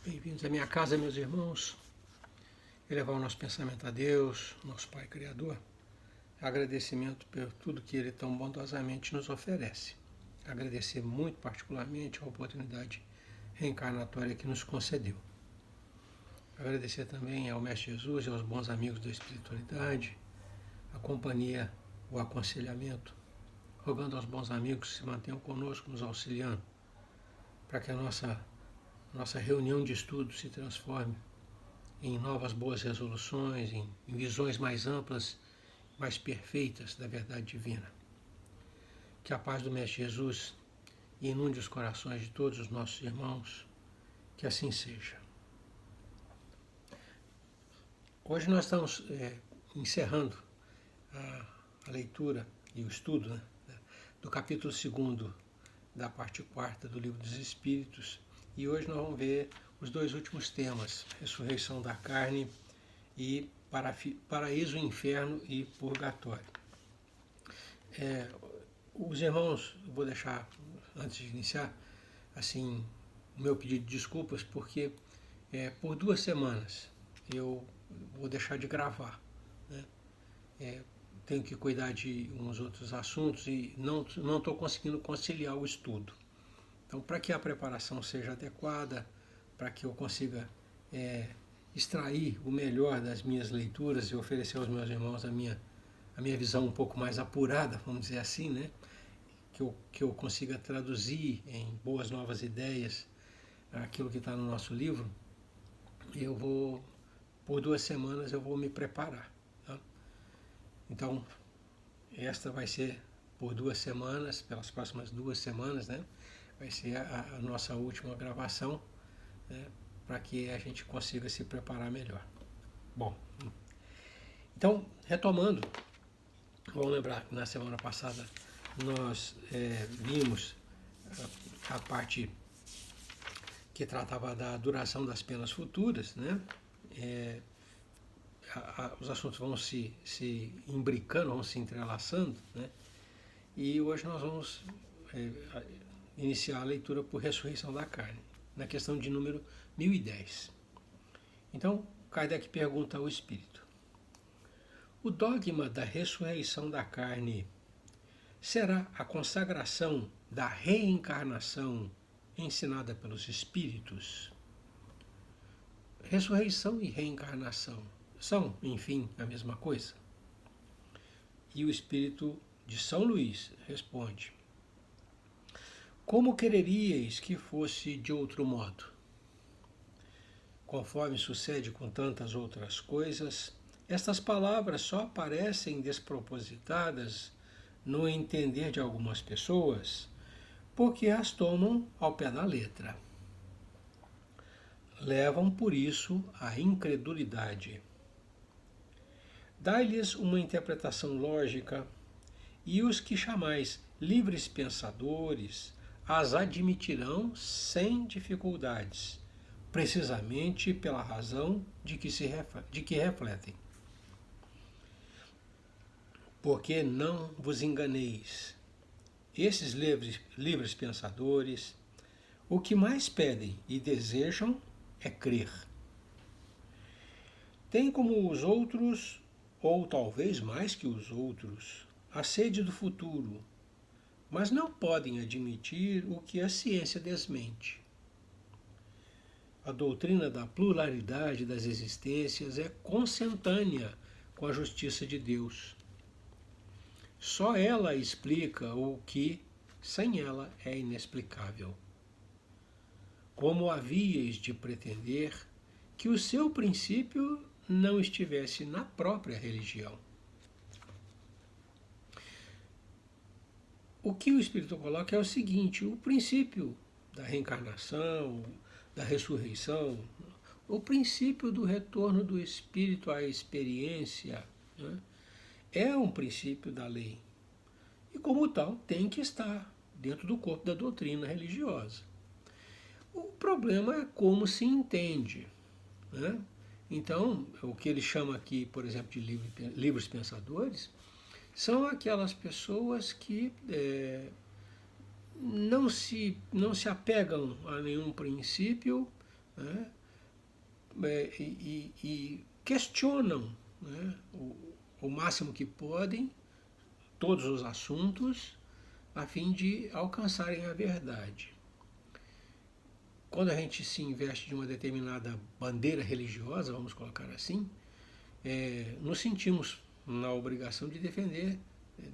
Bem-vindos à minha casa, meus irmãos. Elevar o nosso pensamento a Deus, nosso Pai Criador. Agradecimento por tudo que Ele tão bondosamente nos oferece. Agradecer muito particularmente a oportunidade reencarnatória que nos concedeu. Agradecer também ao Mestre Jesus e aos bons amigos da espiritualidade, a companhia, o aconselhamento, rogando aos bons amigos que se mantenham conosco, nos auxiliando, para que a nossa reunião de estudo se transforme em novas boas resoluções, em visões mais amplas, mais perfeitas da verdade divina. Que a paz do Mestre Jesus inunde os corações de todos os nossos irmãos, que assim seja. Hoje nós estamos encerrando a leitura e o estudo do capítulo 2º da parte 4ª do Livro dos Espíritos, e hoje nós vamos ver os dois últimos temas, ressurreição da carne e paraíso, inferno e purgatório. Os irmãos, vou deixar, antes de iniciar, assim, o meu pedido de desculpas, porque por 2 semanas eu vou deixar de gravar, né? Tenho que cuidar de uns outros assuntos e não estou conseguindo conciliar o estudo. Então, para que a preparação seja adequada, para que eu consiga extrair o melhor das minhas leituras e oferecer aos meus irmãos a minha visão um pouco mais apurada, vamos dizer assim, né? Que eu consiga traduzir em boas novas ideias aquilo que está no nosso livro, por 2 semanas eu vou me preparar. Tá? Então, esta vai ser por 2 semanas, pelas próximas 2 semanas, né? Vai ser a nossa última gravação, né? Para que a gente consiga se preparar melhor. Bom, então, retomando, vamos lembrar que na semana passada nós vimos a parte que tratava da duração das penas futuras, né? Os assuntos vão se imbricando, vão se entrelaçando, né? E hoje nós vamos iniciar a leitura por ressurreição da carne, na questão de número 1010. Então, Kardec pergunta ao Espírito: o dogma da ressurreição da carne será a consagração da reencarnação ensinada pelos Espíritos? Ressurreição e reencarnação são, enfim, a mesma coisa? E o Espírito de São Luís responde: como quereríeis que fosse de outro modo? Conforme sucede com tantas outras coisas, estas palavras só aparecem despropositadas no entender de algumas pessoas, porque as tomam ao pé da letra. Levam por isso à incredulidade. Dai-lhes uma interpretação lógica, e os que chamais livres pensadores as admitirão sem dificuldades, precisamente pela razão de que refletem. Porque não vos enganeis. Esses livres pensadores, o que mais pedem e desejam é crer. Tem como os outros, ou talvez mais que os outros, a sede do futuro, mas não podem admitir o que a ciência desmente. A doutrina da pluralidade das existências é consentânea com a justiça de Deus. Só ela explica o que, sem ela, é inexplicável. Como havíeis de pretender que o seu princípio não estivesse na própria religião? O que o Espírito coloca é o seguinte: o princípio da reencarnação, da ressurreição, o princípio do retorno do Espírito à experiência, né, é um princípio da lei. E como tal, tem que estar dentro do corpo da doutrina religiosa. O problema é como se entende, né? Então, o que ele chama aqui, por exemplo, de livres pensadores, são aquelas pessoas que não se apegam a nenhum princípio, né, e questionam, né, o máximo que podem todos os assuntos a fim de alcançarem a verdade. Quando a gente se investe de uma determinada bandeira religiosa, vamos colocar assim, nos sentimos na obrigação de defender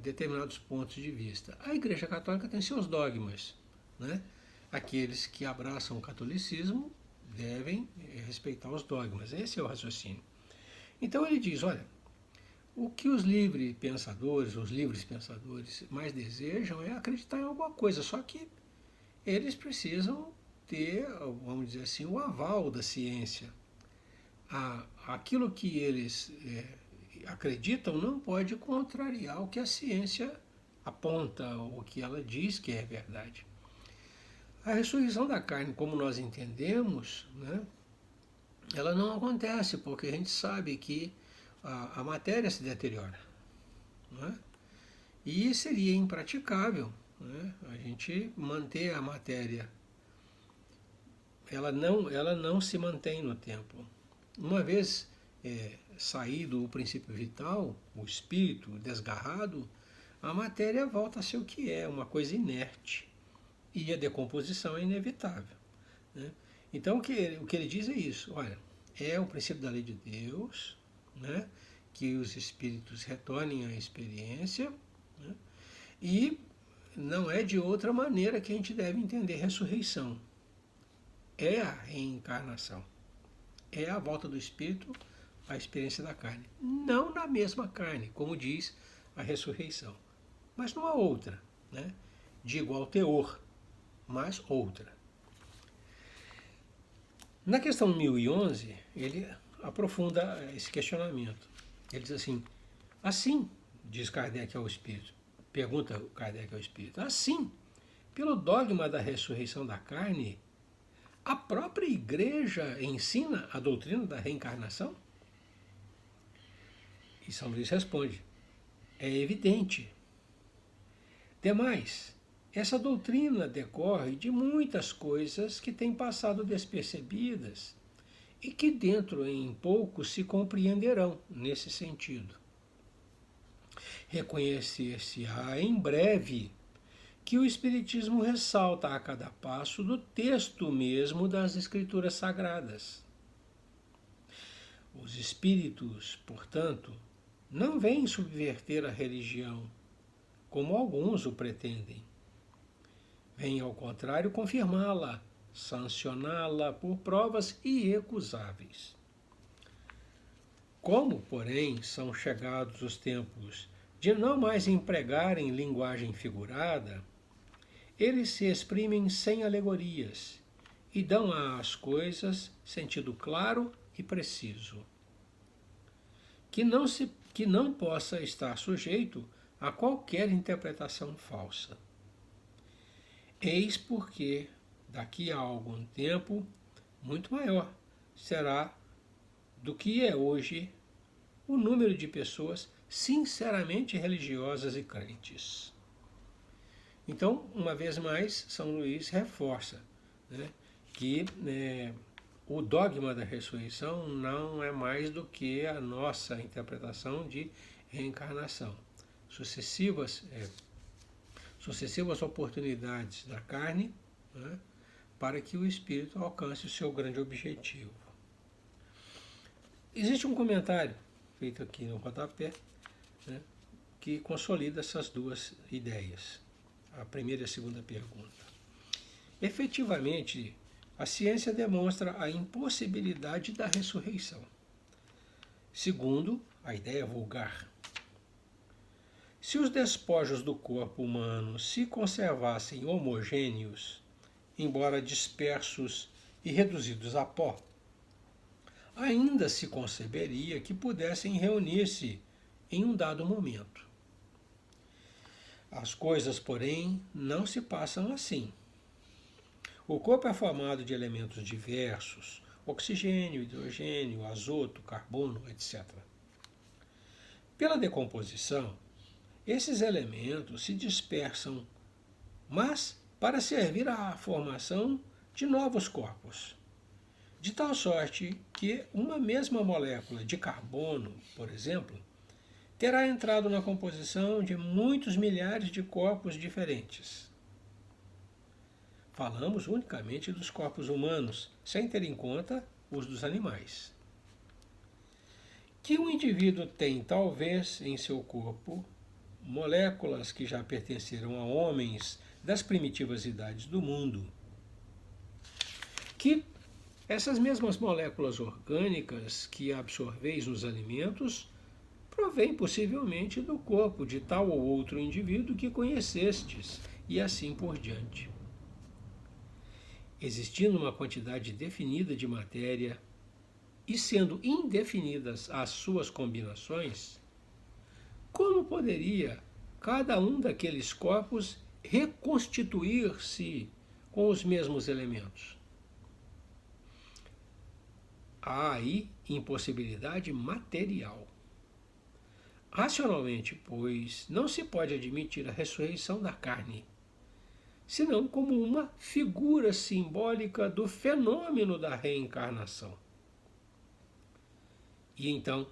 determinados pontos de vista. A Igreja Católica tem seus dogmas, né? Aqueles que abraçam o catolicismo devem respeitar os dogmas. Esse é o raciocínio. Então ele diz, olha, o que os livres pensadores mais desejam é acreditar em alguma coisa, só que eles precisam ter, vamos dizer assim, o aval da ciência. Aquilo que eles acreditam não pode contrariar o que a ciência aponta, o que ela diz que é verdade. A ressurreição da carne, como nós entendemos, né, ela não acontece, porque a gente sabe que a matéria se deteriora. Né? E seria impraticável, né, a gente manter a matéria. Ela não se mantém no tempo. Uma vez saído o princípio vital, o espírito desgarrado, a matéria volta a ser o que é, uma coisa inerte. E a decomposição é inevitável. Né? Então o que ele diz é isso, olha, é o princípio da lei de Deus, né, que os espíritos retornem à experiência, né, e não é de outra maneira que a gente deve entender ressurreição. É a reencarnação. É a volta do espírito à experiência da carne. Não na mesma carne, como diz a ressurreição, mas numa outra, né, de igual teor, mas outra. Na questão 1011, ele aprofunda esse questionamento. Ele diz assim, diz Kardec ao Espírito, pergunta Kardec ao Espírito, assim, pelo dogma da ressurreição da carne, a própria Igreja ensina a doutrina da reencarnação? E São Luís responde, é evidente. Demais, essa doutrina decorre de muitas coisas que têm passado despercebidas e que dentro em pouco se compreenderão nesse sentido. Reconhecer-se-á em breve que o Espiritismo ressalta a cada passo do texto mesmo das Escrituras Sagradas. Os espíritos, portanto, não vêm subverter a religião, como alguns o pretendem. Vêm, ao contrário, confirmá-la, sancioná-la por provas irrecusáveis. Como, porém, são chegados os tempos de não mais empregarem linguagem figurada, eles se exprimem sem alegorias e dão às coisas sentido claro e preciso, que não possa estar sujeito a qualquer interpretação falsa. Eis porque, daqui a algum tempo, muito maior será do que é hoje o número de pessoas sinceramente religiosas e crentes. Então, uma vez mais, São Luís reforça, né, que o dogma da ressurreição não é mais do que a nossa interpretação de reencarnação. Sucessivas oportunidades da carne, né, para que o espírito alcance o seu grande objetivo. Existe um comentário feito aqui no rodapé, né, que consolida essas duas ideias, a primeira e a segunda pergunta. Efetivamente, a ciência demonstra a impossibilidade da ressurreição. Segundo a ideia vulgar, se os despojos do corpo humano se conservassem homogêneos, embora dispersos e reduzidos a pó, ainda se conceberia que pudessem reunir-se em um dado momento. As coisas, porém, não se passam assim. O corpo é formado de elementos diversos, oxigênio, hidrogênio, azoto, carbono, etc. Pela decomposição, esses elementos se dispersam, mas para servir à formação de novos corpos, De tal sorte que uma mesma molécula de carbono, por exemplo, terá entrado na composição de muitos milhares de corpos diferentes. Falamos unicamente dos corpos humanos, sem ter em conta os dos animais. Que um indivíduo tem, talvez, em seu corpo, moléculas que já pertenceram a homens das primitivas idades do mundo. Que essas mesmas moléculas orgânicas que absorveis nos alimentos provém possivelmente do corpo de tal ou outro indivíduo que conhecestes, e assim por diante. Existindo uma quantidade definida de matéria e sendo indefinidas as suas combinações, como poderia cada um daqueles corpos reconstituir-se com os mesmos elementos? Há aí impossibilidade material. Racionalmente, pois, não se pode admitir a ressurreição da carne, senão como uma figura simbólica do fenômeno da reencarnação. E então,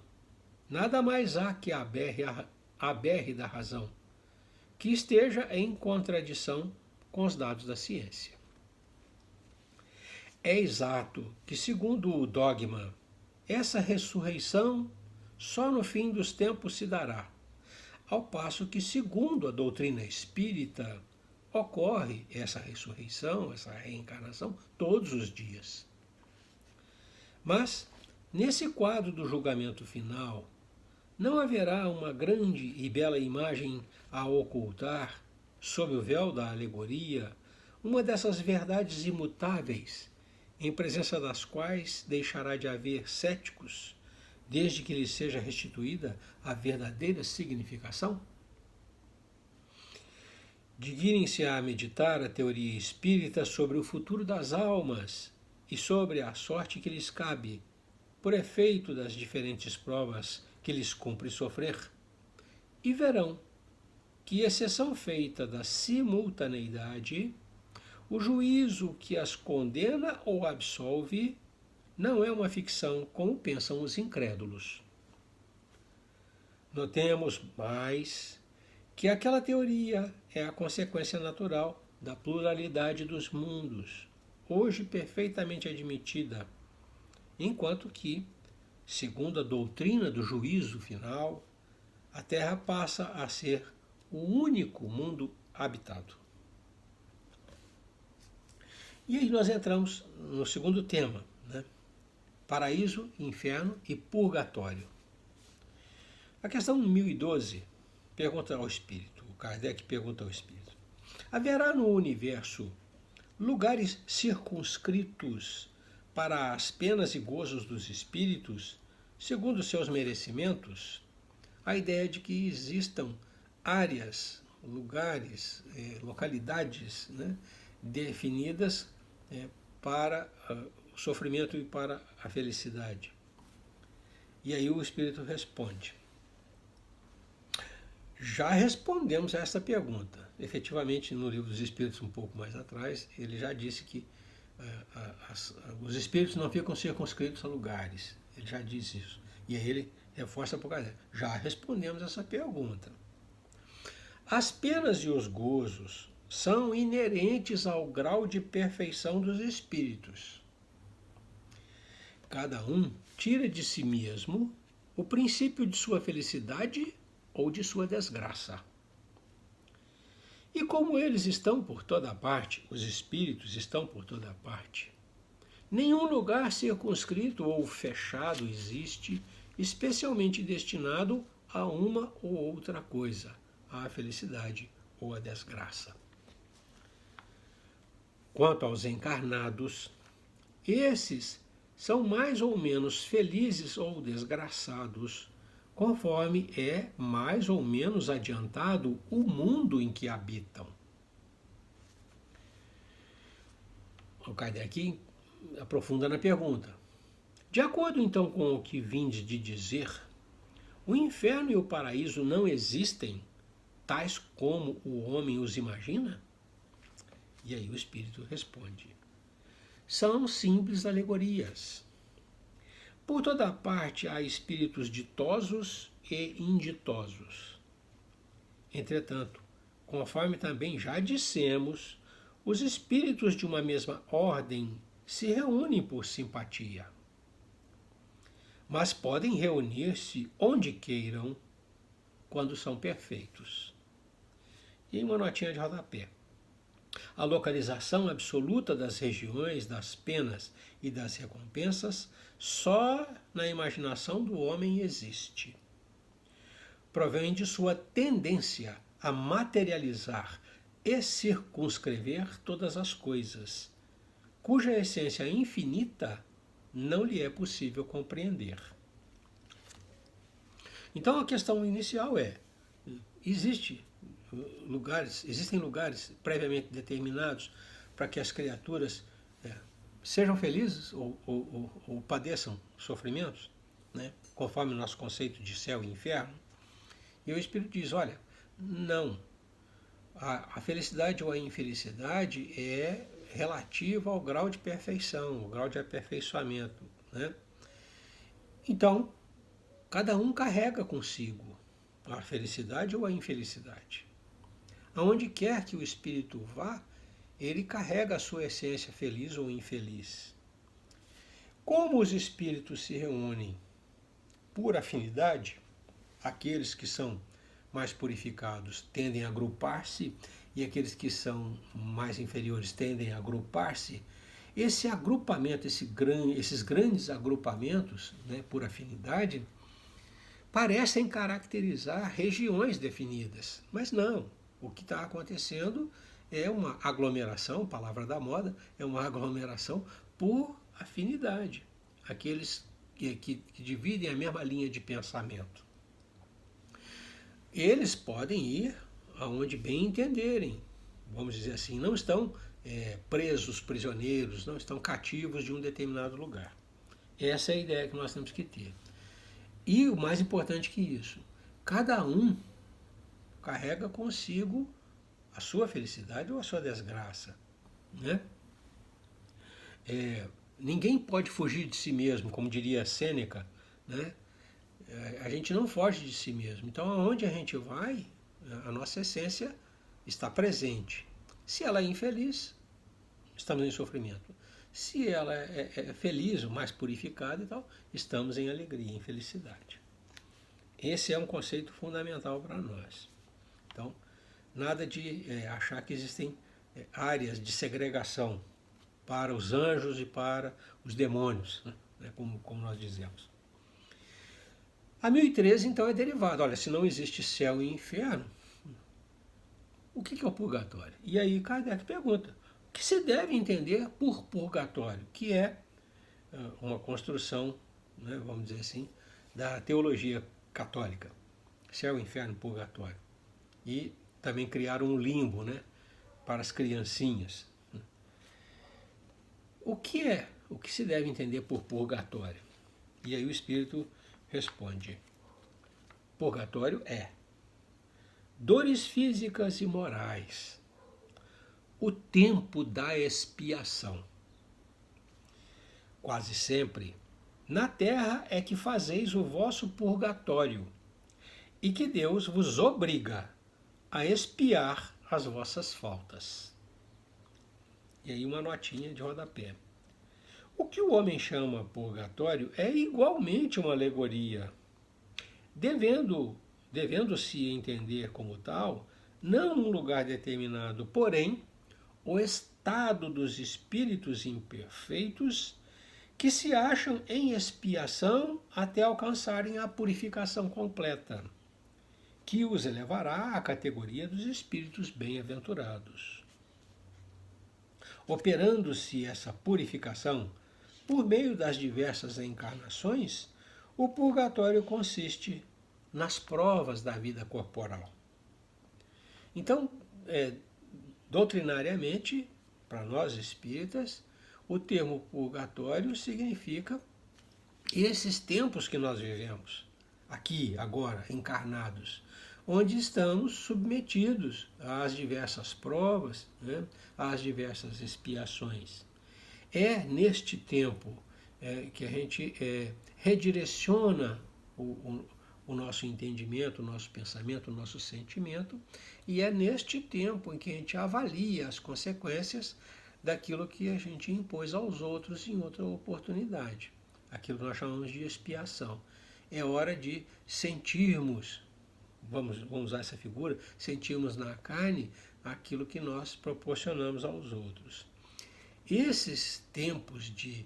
nada mais há que aberre da razão, que esteja em contradição com os dados da ciência. É exato que, segundo o dogma, essa ressurreição só no fim dos tempos se dará, ao passo que, segundo a doutrina espírita, ocorre essa ressurreição, essa reencarnação, todos os dias. Mas, nesse quadro do julgamento final, não haverá uma grande e bela imagem a ocultar, sob o véu da alegoria, uma dessas verdades imutáveis, em presença das quais deixará de haver céticos, desde que lhe seja restituída a verdadeira significação? Dignem-se a meditar a teoria espírita sobre o futuro das almas e sobre a sorte que lhes cabe, por efeito das diferentes provas que lhes cumpre sofrer, e verão que, exceção feita da simultaneidade, o juízo que as condena ou absolve não é uma ficção como pensam os incrédulos. Notemos mais que aquela teoria é a consequência natural da pluralidade dos mundos, hoje perfeitamente admitida, enquanto que, segundo a doutrina do juízo final, a Terra passa a ser o único mundo habitado. E aí nós entramos no segundo tema, né? Paraíso, inferno e purgatório. A questão 1012 pergunta ao Espírito, o Kardec pergunta ao Espírito: haverá no universo lugares circunscritos para as penas e gozos dos espíritos, segundo seus merecimentos? A ideia de que existam áreas, lugares, localidades, né, definidas para o sofrimento e para a felicidade. E aí o Espírito responde: já respondemos a essa pergunta. Efetivamente, no Livro dos Espíritos, um pouco mais atrás, ele já disse que os espíritos não ficam circunscritos a lugares. Ele já disse isso. E aí ele reforça por causa. Já respondemos essa pergunta. As penas e os gozos são inerentes ao grau de perfeição dos espíritos. Cada um tira de si mesmo o princípio de sua felicidade ou de sua desgraça. E como eles estão por toda parte, os espíritos estão por toda parte, nenhum lugar circunscrito ou fechado existe, especialmente destinado a uma ou outra coisa, à felicidade ou à desgraça. Quanto aos encarnados, esses são mais ou menos felizes ou desgraçados, conforme é mais ou menos adiantado o mundo em que habitam. O Kardec aprofunda na pergunta. De acordo então com o que vindes de dizer, o inferno e o paraíso não existem, tais como o homem os imagina? E aí o Espírito responde: são simples alegorias. Por toda parte há espíritos ditosos e inditosos. Entretanto, conforme também já dissemos, os espíritos de uma mesma ordem se reúnem por simpatia, mas podem reunir-se onde queiram quando são perfeitos. E uma notinha de rodapé. A localização absoluta das regiões, das penas e das recompensas só na imaginação do homem existe. Provém de sua tendência a materializar e circunscrever todas as coisas, cuja essência infinita não lhe é possível compreender. Então a questão inicial é: existem lugares previamente determinados para que as criaturas sejam felizes ou padeçam sofrimentos, né, conforme o nosso conceito de céu e inferno? E o Espírito diz: olha, não. A felicidade ou a infelicidade é relativa ao grau de perfeição, ao grau de aperfeiçoamento, né? Então, cada um carrega consigo a felicidade ou a infelicidade. Aonde quer que o espírito vá, ele carrega a sua essência feliz ou infeliz. Como os espíritos se reúnem por afinidade, aqueles que são mais purificados tendem a agrupar-se e aqueles que são mais inferiores tendem a agrupar-se. Esse agrupamento, esses grandes agrupamentos, né, por afinidade, parecem caracterizar regiões definidas, mas não. O que está acontecendo é uma aglomeração, palavra da moda, é uma aglomeração por afinidade. Aqueles que dividem a mesma linha de pensamento. Eles podem ir aonde bem entenderem, vamos dizer assim, não estão presos, prisioneiros, não estão cativos de um determinado lugar. Essa é a ideia que nós temos que ter. E o mais importante que isso, cada um carrega consigo a sua felicidade ou a sua desgraça, né? Ninguém pode fugir de si mesmo, como diria Sêneca, né? A gente não foge de si mesmo. Então, aonde a gente vai, a nossa essência está presente. Se ela é infeliz, estamos em sofrimento. Se ela é feliz, mais purificada e tal, estamos em alegria, em felicidade. Esse é um conceito fundamental para nós. Então, nada de achar que existem áreas de segregação para os anjos e para os demônios, né, como nós dizemos. A 1013, então, é derivada. Olha, se não existe céu e inferno, o que é o purgatório? E aí Kardec pergunta, o que se deve entender por purgatório? Que é uma construção, né, vamos dizer assim, da teologia católica. Céu, inferno, purgatório. E também criaram um limbo, né, para as criancinhas. O que se deve entender por purgatório? E aí o Espírito responde: purgatório é dores físicas e morais, o tempo da expiação. Quase sempre, na terra é que fazeis o vosso purgatório, e que Deus vos obriga a expiar as vossas faltas. E aí uma notinha de rodapé. O que o homem chama purgatório é igualmente uma alegoria, devendo-se entender como tal, não um lugar determinado, porém, o estado dos espíritos imperfeitos que se acham em expiação até alcançarem a purificação completa, que os elevará à categoria dos espíritos bem-aventurados. Operando-se essa purificação por meio das diversas encarnações, o purgatório consiste nas provas da vida corporal. Então, doutrinariamente, para nós espíritas, o termo purgatório significa esses tempos que nós vivemos, aqui, agora, encarnados, onde estamos submetidos às diversas provas, né, às diversas expiações. É neste tempo que a gente redireciona o nosso entendimento, o nosso pensamento, o nosso sentimento, e é neste tempo em que a gente avalia as consequências daquilo que a gente impôs aos outros em outra oportunidade. Aquilo que nós chamamos de expiação. É hora de sentirmos, vamos usar essa figura, sentirmos na carne aquilo que nós proporcionamos aos outros. Esses tempos de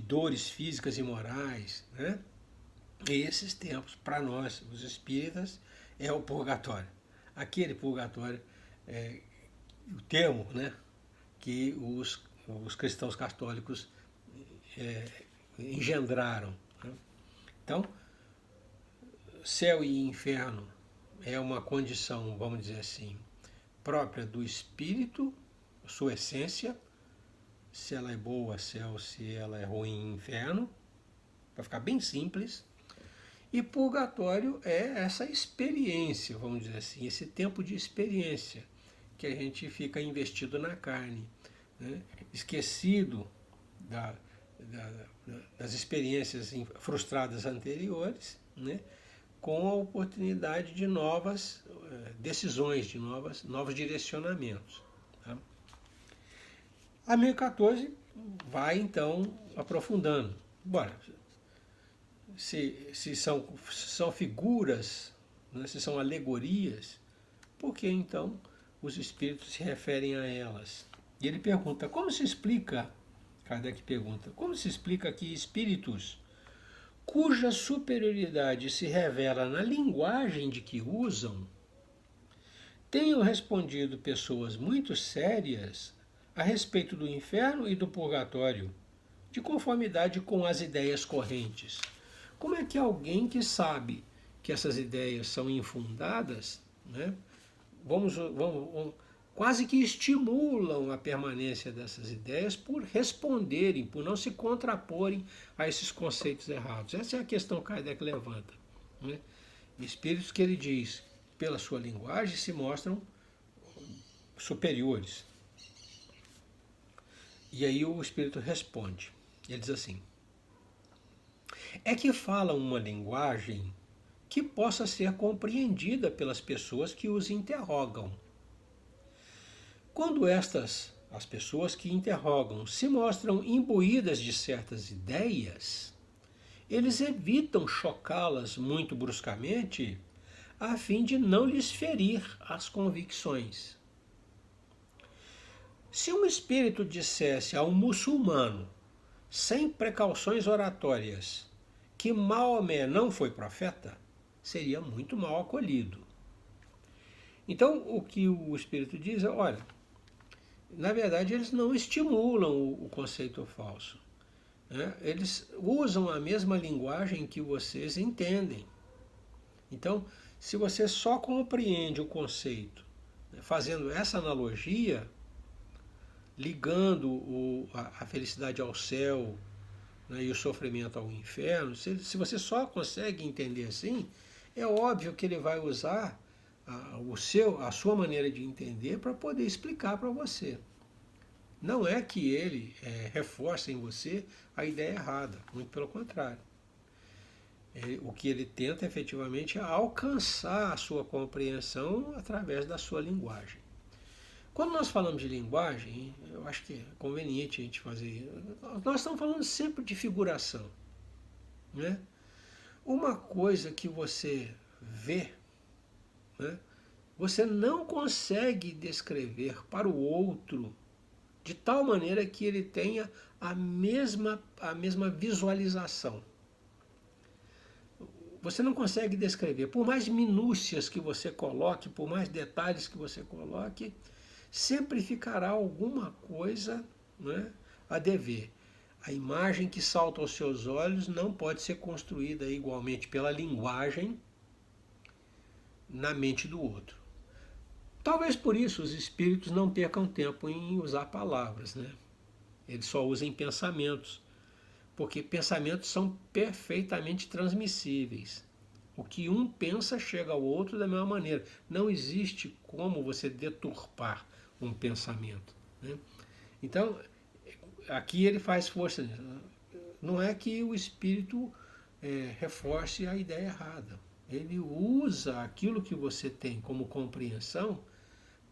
dores físicas e morais, né? Esses tempos, para nós, os espíritas, é o purgatório. Aquele purgatório, o termo, né, que os cristãos católicos engendraram. Né? Então, céu e inferno é uma condição, vamos dizer assim, própria do espírito, sua essência, se ela é boa, céu, se ela é ruim, inferno, para ficar bem simples. E purgatório é essa experiência, vamos dizer assim, esse tempo de experiência que a gente fica investido na carne, né? Esquecido das experiências frustradas anteriores, né? Com a oportunidade de novas decisões, de novos direcionamentos. Tá? A 1014 vai então aprofundando. Bora, se são figuras, né, se são alegorias, por que então os espíritos se referem a elas? E ele pergunta, como se explica, Kardec pergunta, como se explica que espíritos cuja superioridade se revela na linguagem de que usam, tenham respondido pessoas muito sérias a respeito do inferno e do purgatório, de conformidade com as ideias correntes? Como é que alguém que sabe que essas ideias são infundadas, né, quase que estimulam a permanência dessas ideias por responderem, por não se contraporem a esses conceitos errados? Essa é a questão que Kardec levanta. Né? Espíritos que ele diz, pela sua linguagem, se mostram superiores. E aí o espírito responde. Ele diz assim: é que falam uma linguagem que possa ser compreendida pelas pessoas que os interrogam. Quando as pessoas que interrogam, se mostram imbuídas de certas ideias, eles evitam chocá-las muito bruscamente, a fim de não lhes ferir as convicções. Se um espírito dissesse a um muçulmano, sem precauções oratórias, que Maomé não foi profeta, seria muito mal acolhido. Então, o que o Espírito diz é, olha, na verdade eles não estimulam o conceito falso. Né? Eles usam a mesma linguagem que vocês entendem. Então, se você só compreende o conceito, né, fazendo essa analogia, ligando a felicidade ao céu, né, e o sofrimento ao inferno, se você só consegue entender assim, é óbvio que ele vai usar a sua maneira de entender para poder explicar para você. Não é que ele reforce em você a ideia errada, muito pelo contrário. O que ele tenta efetivamente é alcançar a sua compreensão através da sua linguagem. Quando nós falamos de linguagem, eu acho que é conveniente a gente fazer. Nós estamos falando sempre de figuração. Né? Uma coisa que você vê, né, você não consegue descrever para o outro de tal maneira que ele tenha a mesma visualização. Você não consegue descrever. Por mais minúcias que você coloque, por mais detalhes que você coloque, sempre ficará alguma coisa, né, a dever. A imagem que salta aos seus olhos não pode ser construída igualmente pela linguagem na mente do outro. Talvez por isso os espíritos não percam tempo em usar palavras, né? Eles só usam pensamentos, porque pensamentos são perfeitamente transmissíveis. O que um pensa chega ao outro da mesma maneira. Não existe como você deturpar um pensamento. Né? Então, aqui ele faz força nisso. Não é que o espírito reforce a ideia errada. Ele usa aquilo que você tem como compreensão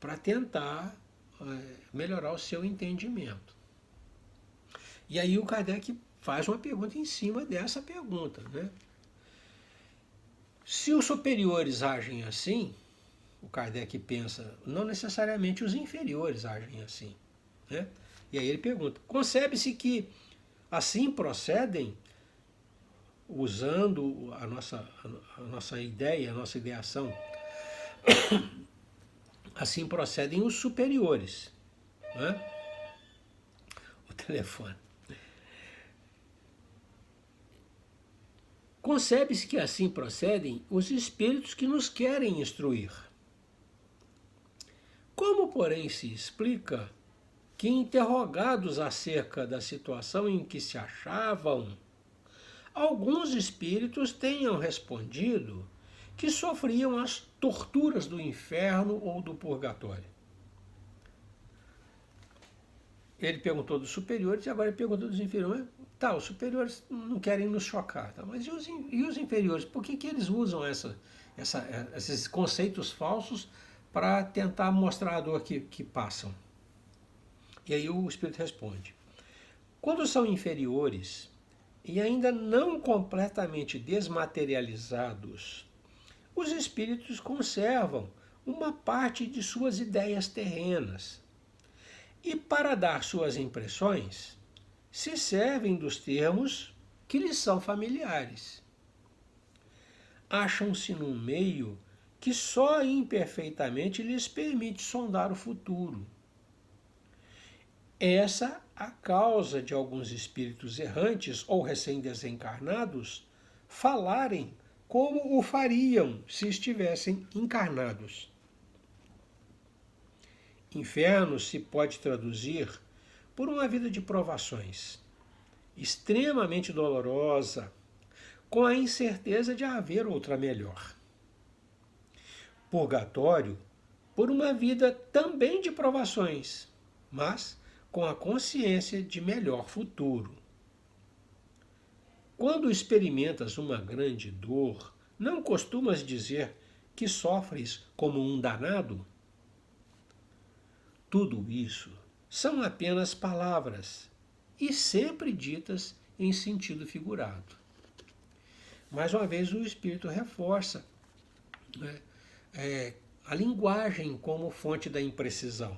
para tentar melhorar o seu entendimento. E aí o Kardec faz uma pergunta em cima dessa pergunta, né? Se os superiores agem assim, o Kardec pensa, não necessariamente os inferiores agem assim, né? E aí ele pergunta, concebe-se que assim procedem, usando a nossa ideia, a nossa ideação, assim procedem os superiores, né? O telefone. Concebe-se que assim procedem os espíritos que nos querem instruir. Como, porém, se explica que, interrogados acerca da situação em que se achavam, alguns espíritos tenham respondido que sofriam as torturas do inferno ou do purgatório? Ele perguntou dos superiores e agora ele perguntou dos inferiores. Tá, os superiores não querem nos chocar, tá? Mas e os inferiores? Por que eles usam esses conceitos falsos para tentar mostrar a dor que passam? E aí o Espírito responde. Quando são inferiores e ainda não completamente desmaterializados, os espíritos conservam uma parte de suas ideias terrenas. E para dar suas impressões, se servem dos termos que lhes são familiares. Acham-se num meio que só imperfeitamente lhes permite sondar o futuro. Essa a causa de alguns espíritos errantes ou recém-desencarnados falarem como o fariam se estivessem encarnados. Inferno se pode traduzir por uma vida de provações, extremamente dolorosa, com a incerteza de haver outra melhor. Purgatório, por uma vida também de provações, mas com a consciência de melhor futuro. Quando experimentas uma grande dor, não costumas dizer que sofres como um danado? Tudo isso são apenas palavras e sempre ditas em sentido figurado. Mais uma vez o Espírito reforça, né, a linguagem como fonte da imprecisão,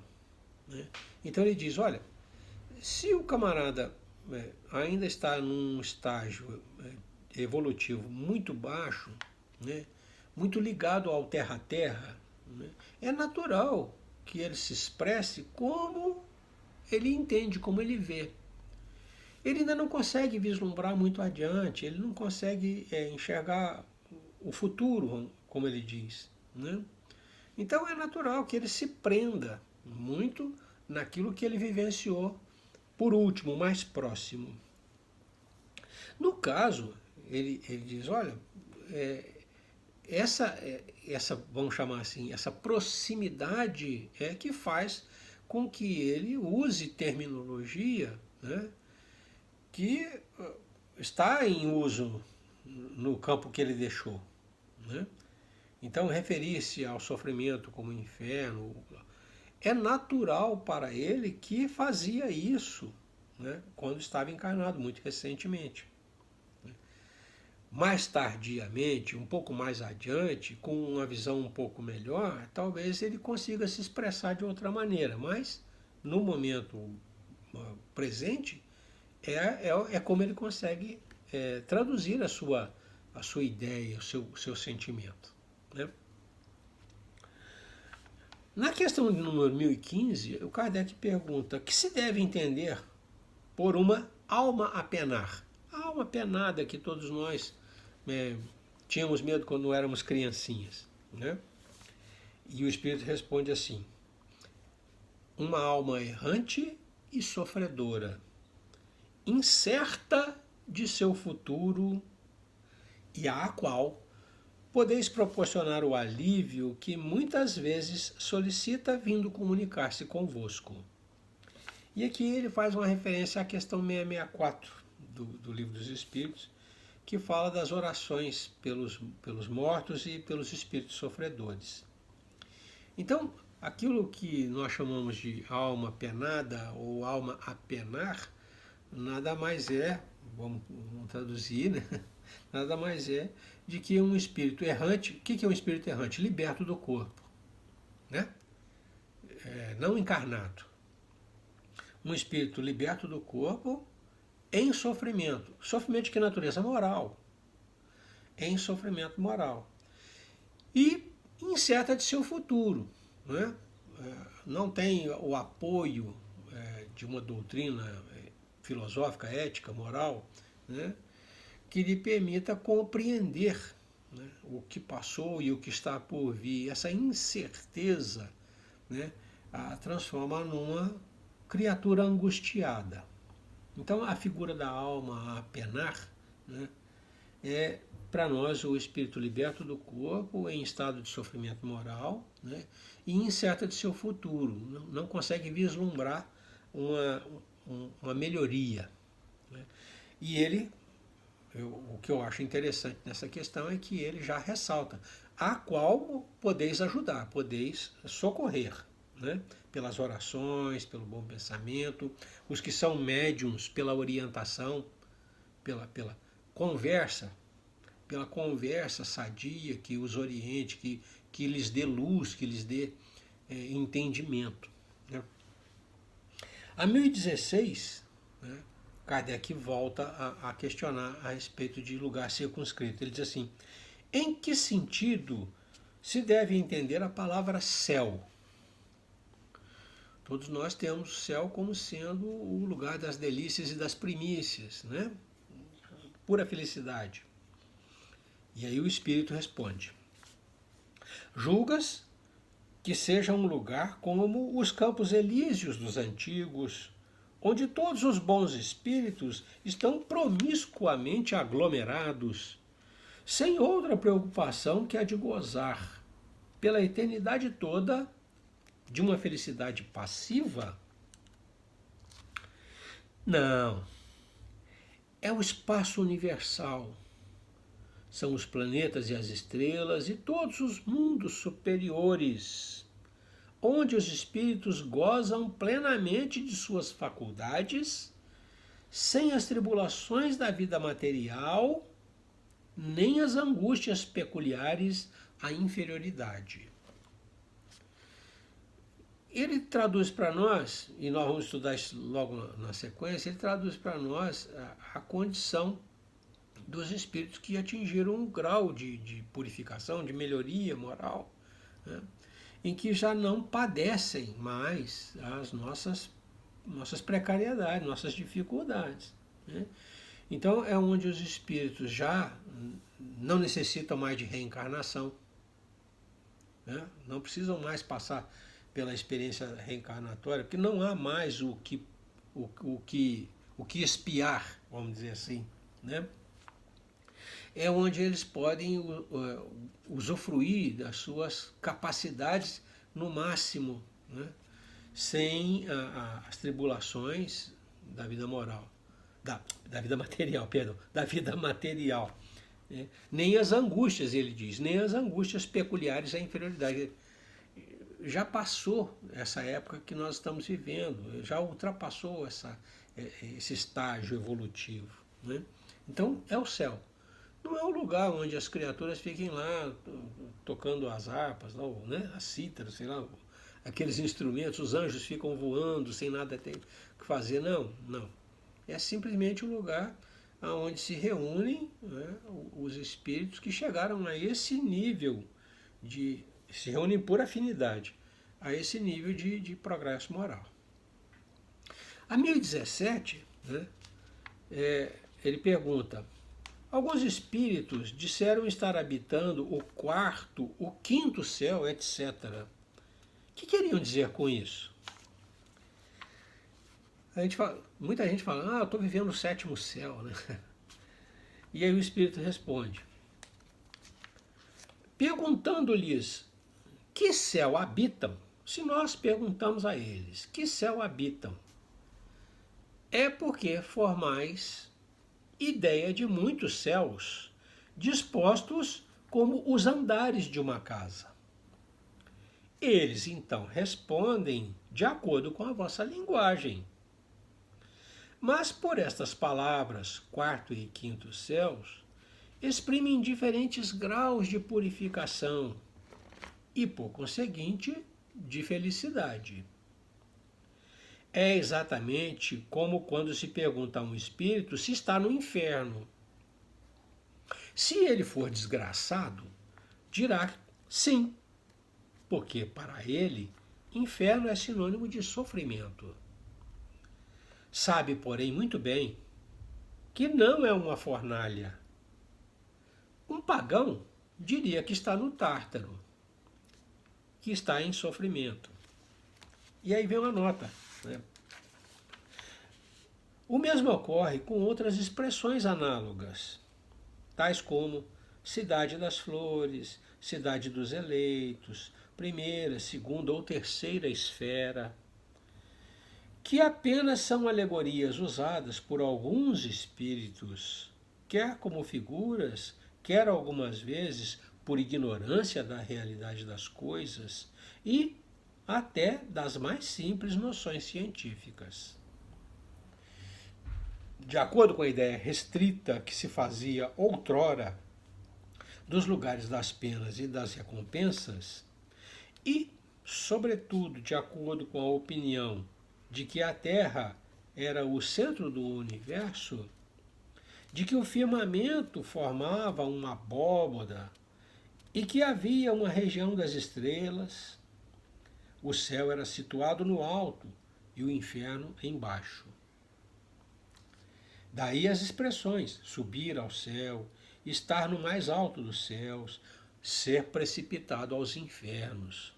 né? Então ele diz, olha, se o camarada ainda está num estágio evolutivo muito baixo, né, muito ligado ao terra-terra, né, é natural que ele se expresse como ele entende, como ele vê. Ele ainda não consegue vislumbrar muito adiante, ele não consegue enxergar o futuro, como ele diz, né? Então é natural que ele se prenda muito naquilo que ele vivenciou por último, mais próximo. No caso, ele diz, olha, vamos chamar assim, essa proximidade é que faz com que ele use terminologia, né, que está em uso no campo que ele deixou, né? Então, referir-se ao sofrimento como inferno é natural para ele que fazia isso, né, quando estava encarnado, muito recentemente. Mais tardiamente, um pouco mais adiante, com uma visão um pouco melhor, talvez ele consiga se expressar de outra maneira, mas no momento presente é como ele consegue traduzir a sua ideia, o seu sentimento, né? Na questão de número 1015, o Kardec pergunta: que se deve entender por uma alma a penar? A alma penada que todos nós tínhamos medo quando éramos criancinhas, né? E o Espírito responde assim: uma alma errante e sofredora, incerta de seu futuro, e à qual podeis proporcionar o alívio que muitas vezes solicita vindo comunicar-se convosco. E aqui ele faz uma referência à questão 664 do Livro dos Espíritos, que fala das orações pelos mortos e pelos espíritos sofredores. Então, aquilo que nós chamamos de alma penada ou alma a penar, nada mais é, vamos traduzir, né? Nada mais é de que um espírito errante. O que é um espírito errante? Liberto do corpo, né? Não encarnado. Um espírito liberto do corpo em sofrimento. Sofrimento de que natureza? Moral. Em sofrimento moral. E incerta de seu futuro, né? Não tem o apoio de uma doutrina filosófica, ética, moral, né? Que lhe permita compreender, né, o que passou e o que está por vir. Essa incerteza, né, a transforma numa criatura angustiada. Então a figura da alma a penar, né, é para nós o espírito liberto do corpo em estado de sofrimento moral, né, e incerta de seu futuro, não consegue vislumbrar uma melhoria, né. E ele, o que eu acho interessante nessa questão é que ele já ressalta a qual podeis ajudar, podeis socorrer, né? Pelas orações, pelo bom pensamento, os que são médiums pela orientação, pela conversa, pela conversa sadia que os oriente, que lhes dê luz, que lhes dê entendimento, né? A 1016, né, Kardec volta a questionar a respeito de lugar circunscrito. Ele diz assim: em que sentido se deve entender a palavra céu? Todos nós temos o céu como sendo o lugar das delícias e das primícias, né? Pura felicidade. E aí o Espírito responde: julgas que seja um lugar como os campos elíseos dos antigos, onde todos os bons espíritos estão promiscuamente aglomerados, sem outra preocupação que a de gozar, pela eternidade toda, de uma felicidade passiva? Não. É o espaço universal. São os planetas e as estrelas e todos os mundos superiores, onde os espíritos gozam plenamente de suas faculdades, sem as tribulações da vida material, nem as angústias peculiares à inferioridade. Ele traduz para nós, e nós vamos estudar isso logo na sequência, ele traduz para nós a condição dos espíritos que atingiram um grau de purificação, de melhoria moral, né, em que já não padecem mais as nossas precariedades, nossas dificuldades, né? Então é onde os espíritos já não necessitam mais de reencarnação, né? Não precisam mais passar pela experiência reencarnatória, porque não há mais o que expiar, vamos dizer assim, né? É onde eles podem usufruir das suas capacidades no máximo, né? Sem as tribulações da vida moral, da vida material, perdão, da vida material, né? Nem as angústias, ele diz, nem as angústias peculiares à inferioridade. Já passou essa época que nós estamos vivendo, já ultrapassou esse estágio evolutivo, né? Então é o céu. Não é um lugar onde as criaturas fiquem lá tocando as harpas, não, né? As cítaras, sei lá, aqueles instrumentos, os anjos ficam voando sem nada ter que fazer. Não, não. É simplesmente um lugar onde se reúnem, né, os espíritos que chegaram a esse nível se reúnem por afinidade, a esse nível de progresso moral. A 1017, né, ele pergunta: alguns espíritos disseram estar habitando o quarto, o quinto céu, etc. O que queriam dizer com isso? Muita gente fala: eu estou vivendo o sétimo céu, né? E aí o espírito responde, perguntando-lhes que céu habitam. Se nós perguntamos a eles que céu habitam, é porque formais ideia de muitos céus dispostos como os andares de uma casa. Eles então respondem de acordo com a vossa linguagem. Mas por estas palavras, quarto e quinto céus, exprimem diferentes graus de purificação e, por conseguinte, de felicidade. É exatamente como quando se pergunta a um espírito se está no inferno. Se ele for desgraçado, dirá sim, porque para ele, inferno é sinônimo de sofrimento. Sabe, porém, muito bem que não é uma fornalha. Um pagão diria que está no Tártaro, que está em sofrimento. E aí vem uma nota, né? O mesmo ocorre com outras expressões análogas, tais como cidade das flores, cidade dos eleitos, primeira, segunda ou terceira esfera, que apenas são alegorias usadas por alguns espíritos, quer como figuras, quer algumas vezes por ignorância da realidade das coisas e até das mais simples noções científicas. De acordo com a ideia restrita que se fazia outrora dos lugares das penas e das recompensas, e, sobretudo, de acordo com a opinião de que a Terra era o centro do universo, de que o firmamento formava uma abóboda e que havia uma região das estrelas, o céu era situado no alto e o inferno embaixo. Daí as expressões subir ao céu, estar no mais alto dos céus, ser precipitado aos infernos.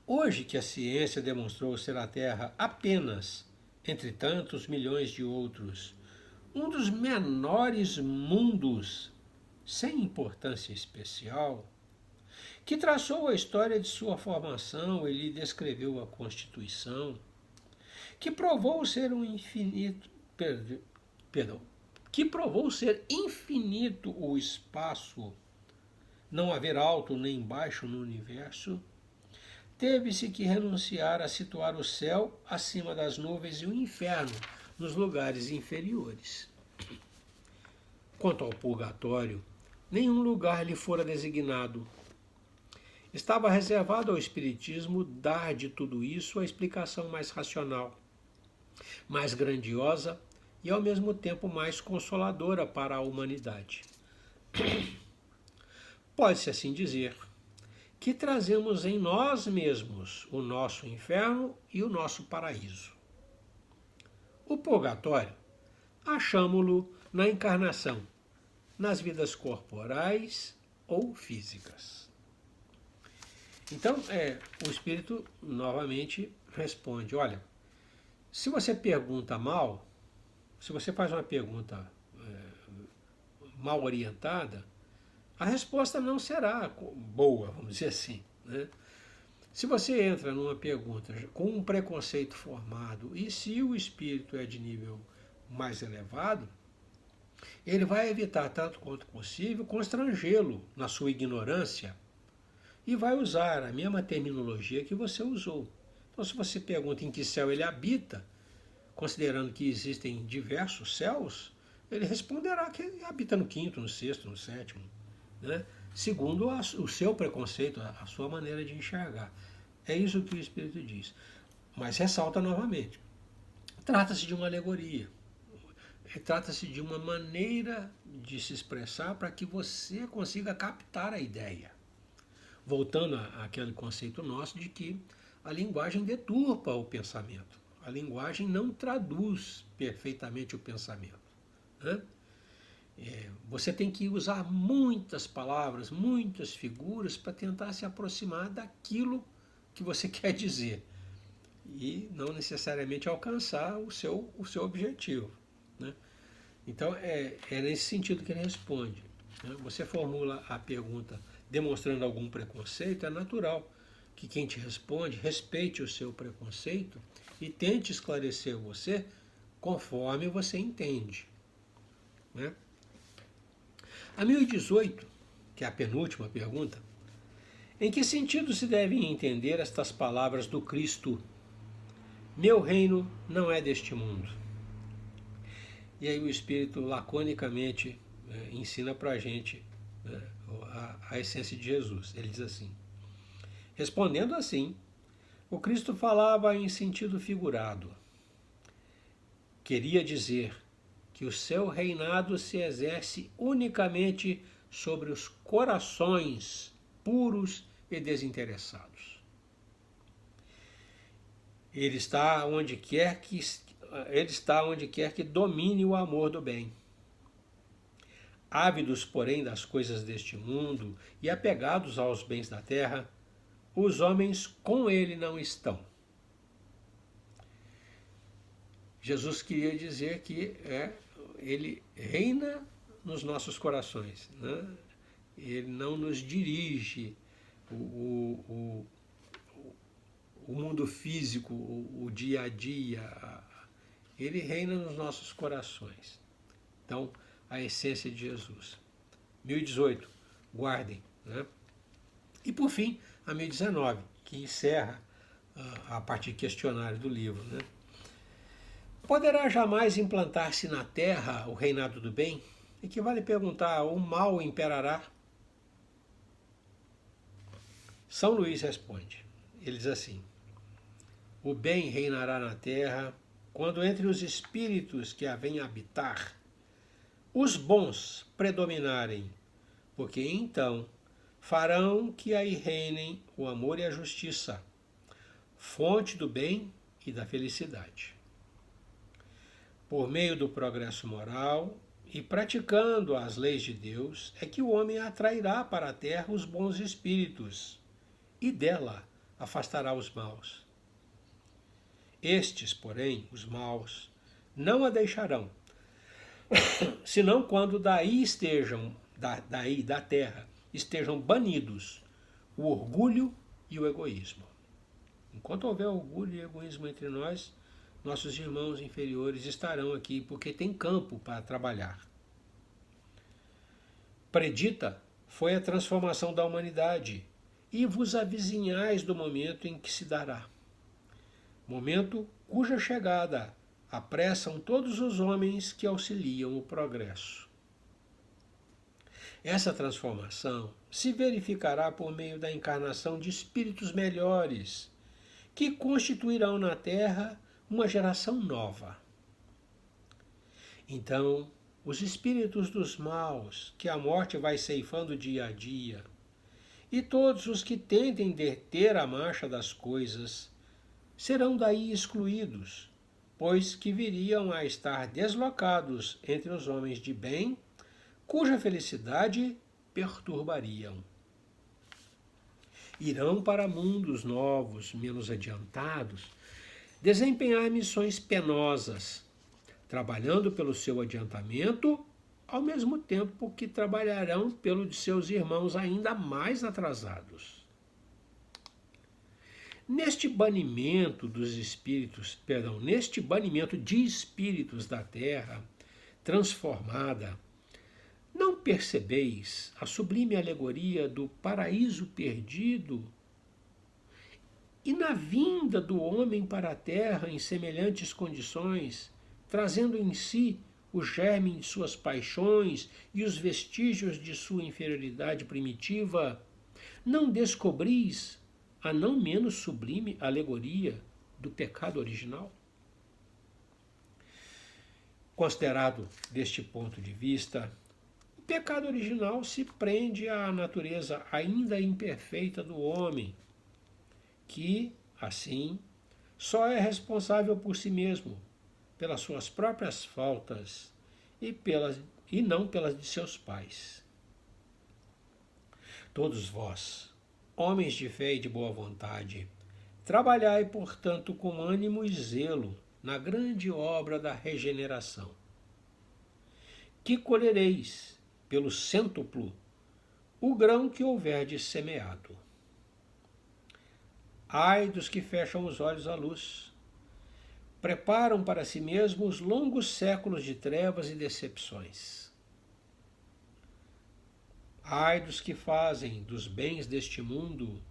Hoje que a ciência demonstrou ser a Terra apenas, entre tantos milhões de outros, um dos menores mundos sem importância especial, que traçou a história de sua formação e lhe descreveu a Constituição, que provou ser um infinito, que provou ser infinito o espaço, não haver alto nem baixo no universo, teve-se que renunciar a situar o céu acima das nuvens e o inferno nos lugares inferiores. Quanto ao purgatório, nenhum lugar lhe fora designado. Estava reservado ao Espiritismo dar de tudo isso a explicação mais racional, mais grandiosa e ao mesmo tempo mais consoladora para a humanidade. Pode-se assim dizer que trazemos em nós mesmos o nosso inferno e o nosso paraíso. O purgatório, achamo-lo na encarnação, nas vidas corporais ou físicas. Então, o Espírito novamente responde, olha, se você pergunta mal, se você faz uma pergunta mal orientada, a resposta não será boa, vamos dizer assim, né? Se você entra numa pergunta com um preconceito formado, e se o espírito é de nível mais elevado, ele vai evitar, tanto quanto possível, constrangê-lo na sua ignorância e vai usar a mesma terminologia que você usou. Então, se você pergunta em que céu ele habita, considerando que existem diversos céus, ele responderá que ele habita no quinto, no sexto, no sétimo, né? Segundo o seu preconceito, a sua maneira de enxergar. É isso que o Espírito diz. Mas ressalta novamente, trata-se de uma alegoria, trata-se de uma maneira de se expressar para que você consiga captar a ideia. Voltando àquele conceito nosso de que a linguagem deturpa o pensamento. A linguagem não traduz perfeitamente o pensamento, né? Você tem que usar muitas palavras, muitas figuras para tentar se aproximar daquilo que você quer dizer e não necessariamente alcançar o seu objetivo, né? Então é nesse sentido que ele responde, né? Você formula a pergunta demonstrando algum preconceito, é natural que quem te responde respeite o seu preconceito e tente esclarecer você conforme você entende. Né? A 1018, que é a penúltima pergunta, em que sentido se devem entender estas palavras do Cristo? Meu reino não é deste mundo. E aí o Espírito laconicamente ensina para a gente a essência de Jesus. Ele diz assim: respondendo assim, o Cristo falava em sentido figurado. Queria dizer que o seu reinado se exerce unicamente sobre os corações puros e desinteressados. Ele está onde quer que domine o amor do bem. Ávidos, porém, das coisas deste mundo e apegados aos bens da terra, os homens com ele não estão. Jesus queria dizer que ele reina nos nossos corações, né? Ele não nos dirige o mundo físico, o dia a dia. Ele reina nos nossos corações. Então, a essência de Jesus. 1018, guardem. Né? E por fim, a 1019, que encerra a parte de questionário do livro. Né? Poderá jamais implantar-se na terra o reinado do bem? Equivale perguntar, o mal imperará? São Luís responde. Ele diz assim: o bem reinará na terra quando entre os espíritos que a vêm habitar os bons predominarem, porque então farão que aí reinem o amor e a justiça, fonte do bem e da felicidade. Por meio do progresso moral e praticando as leis de Deus, é que o homem atrairá para a terra os bons espíritos e dela afastará os maus. Estes, porém, os maus, não a deixarão, senão quando da terra, estejam banidos o orgulho e o egoísmo. Enquanto houver orgulho e egoísmo entre nós, nossos irmãos inferiores estarão aqui, porque tem campo para trabalhar. Predita foi a transformação da humanidade, e vos avizinhais do momento em que se dará. Momento cuja chegada apressam todos os homens que auxiliam o progresso. Essa transformação se verificará por meio da encarnação de espíritos melhores, que constituirão na Terra uma geração nova. Então, os espíritos dos maus, que a morte vai ceifando dia a dia, e todos os que tentem deter a marcha das coisas, serão daí excluídos, pois que viriam a estar deslocados entre os homens de bem, cuja felicidade perturbariam. Irão para mundos novos, menos adiantados, desempenhar missões penosas, trabalhando pelo seu adiantamento, ao mesmo tempo que trabalharão pelo de seus irmãos ainda mais atrasados. Neste banimento de espíritos da terra transformada, não percebeis a sublime alegoria do paraíso perdido? E na vinda do homem para a terra em semelhantes condições, trazendo em si o germe de suas paixões e os vestígios de sua inferioridade primitiva, não descobris a não menos sublime alegoria do pecado original? Considerado deste ponto de vista, o pecado original se prende à natureza ainda imperfeita do homem, que, assim, só é responsável por si mesmo, pelas suas próprias faltas e não pelas de seus pais. Todos vós, homens de fé e de boa vontade, trabalhai, portanto, com ânimo e zelo na grande obra da regeneração, que colhereis, pelo cêntuplo, o grão que houverdes semeado. Ai dos que fecham os olhos à luz, preparam para si mesmos longos séculos de trevas e decepções. Ai dos que fazem dos bens deste mundo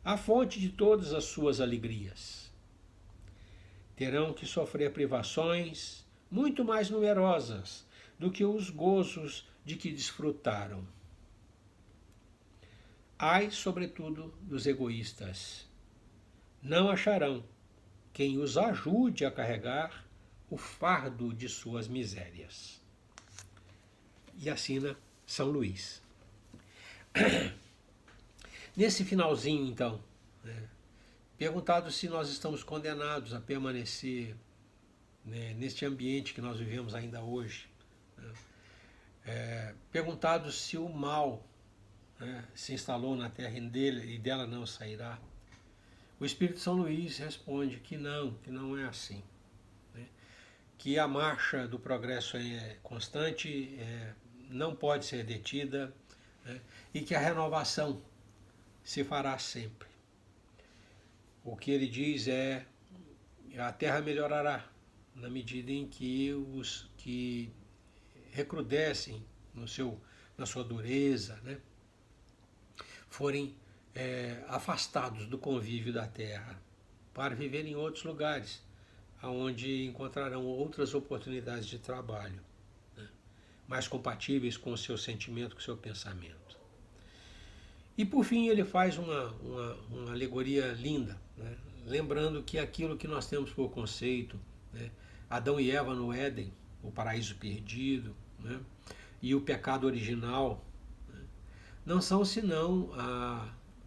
a fonte de todas as suas alegrias. Terão que sofrer privações muito mais numerosas do que os gozos de que desfrutaram. Ai, sobretudo, dos egoístas. Não acharão quem os ajude a carregar o fardo de suas misérias. E assina São Luís. Nesse finalzinho, então, perguntado se nós estamos condenados a permanecer neste ambiente que nós vivemos ainda hoje, perguntado se o mal se instalou na terra dele e dela não sairá, o Espírito São Luís responde que não é assim. Que a marcha do progresso é constante, não pode ser detida, e que a renovação se fará sempre. O que ele diz é: a terra melhorará na medida em que os que recrudescem na sua dureza, forem afastados do convívio da terra para viver em outros lugares, onde encontrarão outras oportunidades de trabalho, mais compatíveis com o seu sentimento, com o seu pensamento. E por fim ele faz uma alegoria linda, lembrando que aquilo que nós temos por conceito, Adão e Eva no Éden, o paraíso perdido, e o pecado original, não são senão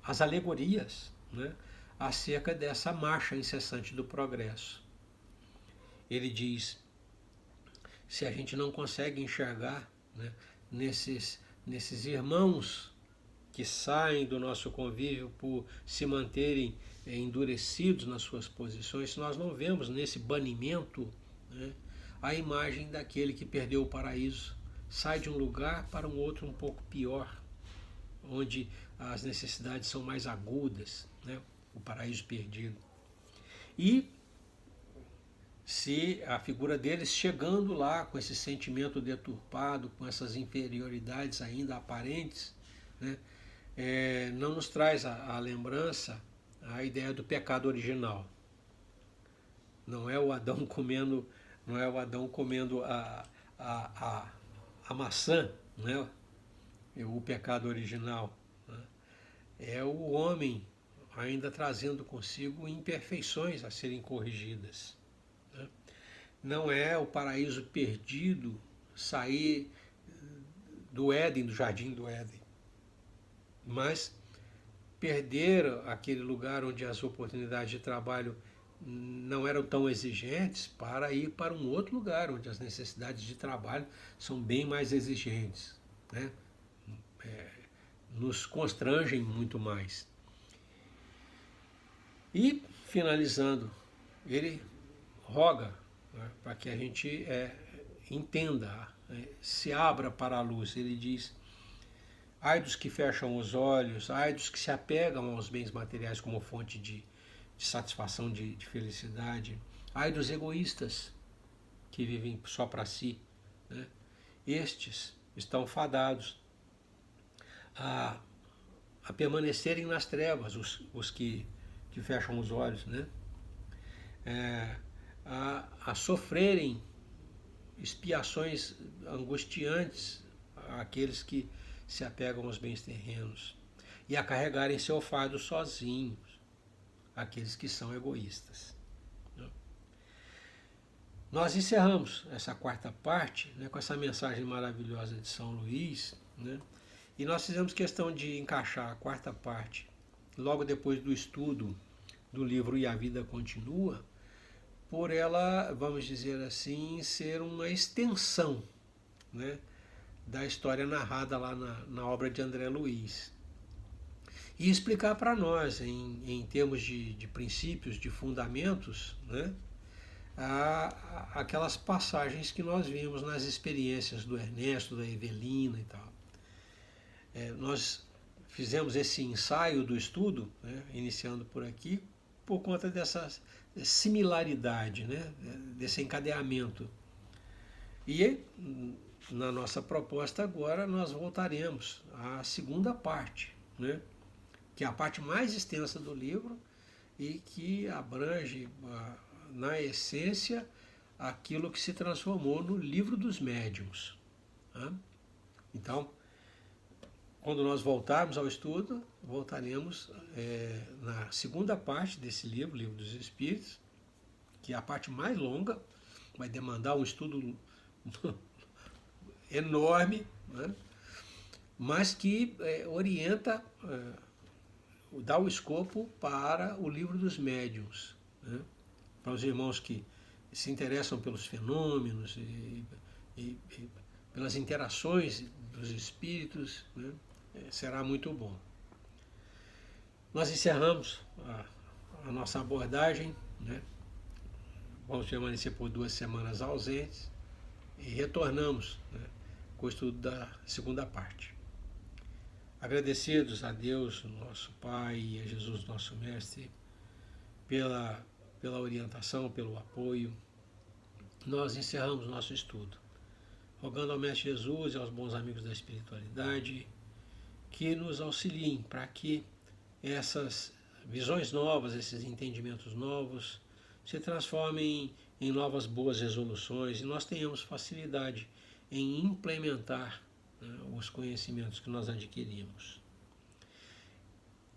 as alegorias acerca dessa marcha incessante do progresso. Ele diz: se a gente não consegue enxergar nesses irmãos que saem do nosso convívio por se manterem endurecidos nas suas posições, se nós não vemos nesse banimento a imagem daquele que perdeu o paraíso, sai de um lugar para um outro um pouco pior, onde as necessidades são mais agudas, o paraíso perdido. E se a figura deles chegando lá com esse sentimento deturpado, com essas inferioridades ainda aparentes, não nos traz a lembrança a ideia do pecado original. Não é o Adão comendo a maçã, o pecado original. É o homem ainda trazendo consigo imperfeições a serem corrigidas. Não é o paraíso perdido sair do Éden, do jardim do Éden, mas perder aquele lugar onde as oportunidades de trabalho não eram tão exigentes para ir para um outro lugar onde as necessidades de trabalho são bem mais exigentes, nos constrangem muito mais. E, finalizando, ele roga para que a gente entenda, se abra para a luz. Ele diz: ai dos que fecham os olhos, ai dos que se apegam aos bens materiais como fonte de satisfação, de felicidade, ai dos egoístas que vivem só para si. Estes estão fadados a permanecerem nas trevas, os que fecham os olhos, a sofrerem expiações angustiantes àqueles que se apegam aos bens terrenos e a carregarem seu fardo sozinhos, aqueles que são egoístas. Nós encerramos essa quarta parte com essa mensagem maravilhosa de São Luís, e nós fizemos questão de encaixar a quarta parte logo depois do estudo do livro E a Vida Continua, por ela, vamos dizer assim, ser uma extensão da história narrada lá na obra de André Luiz. E explicar para nós, em termos de princípios, de fundamentos, aquelas passagens que nós vimos nas experiências do Ernesto, da Evelina e tal. Nós fizemos esse ensaio do estudo, iniciando por aqui, por conta dessa similaridade, né? Desse encadeamento. E na nossa proposta agora nós voltaremos à segunda parte, né? Que é a parte mais extensa do livro e que abrange, na essência, aquilo que se transformou no Livro dos Médiuns. Tá? Então, quando nós voltarmos ao estudo, voltaremos na segunda parte desse livro, Livro dos Espíritos, que é a parte mais longa, vai demandar um estudo enorme, né? Mas que orienta, dá o escopo para o Livro dos Médiuns, né? Para os irmãos que se interessam pelos fenômenos e pelas interações dos espíritos, né? Será muito bom. Nós encerramos a nossa abordagem, né? Vamos permanecer por 2 semanas ausentes e retornamos, né, com o estudo da segunda parte. Agradecidos a Deus, nosso Pai, e a Jesus, nosso Mestre, pela orientação, pelo apoio, nós encerramos nosso estudo, rogando ao Mestre Jesus e aos bons amigos da espiritualidade que nos auxiliem para que essas visões novas, esses entendimentos novos, se transformem em novas boas resoluções e nós tenhamos facilidade em implementar, né, os conhecimentos que nós adquirimos.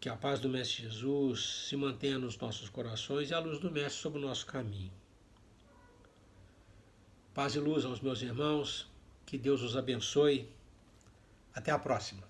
Que a paz do Mestre Jesus se mantenha nos nossos corações e a luz do Mestre sobre o nosso caminho. Paz e luz aos meus irmãos, que Deus os abençoe. Até a próxima.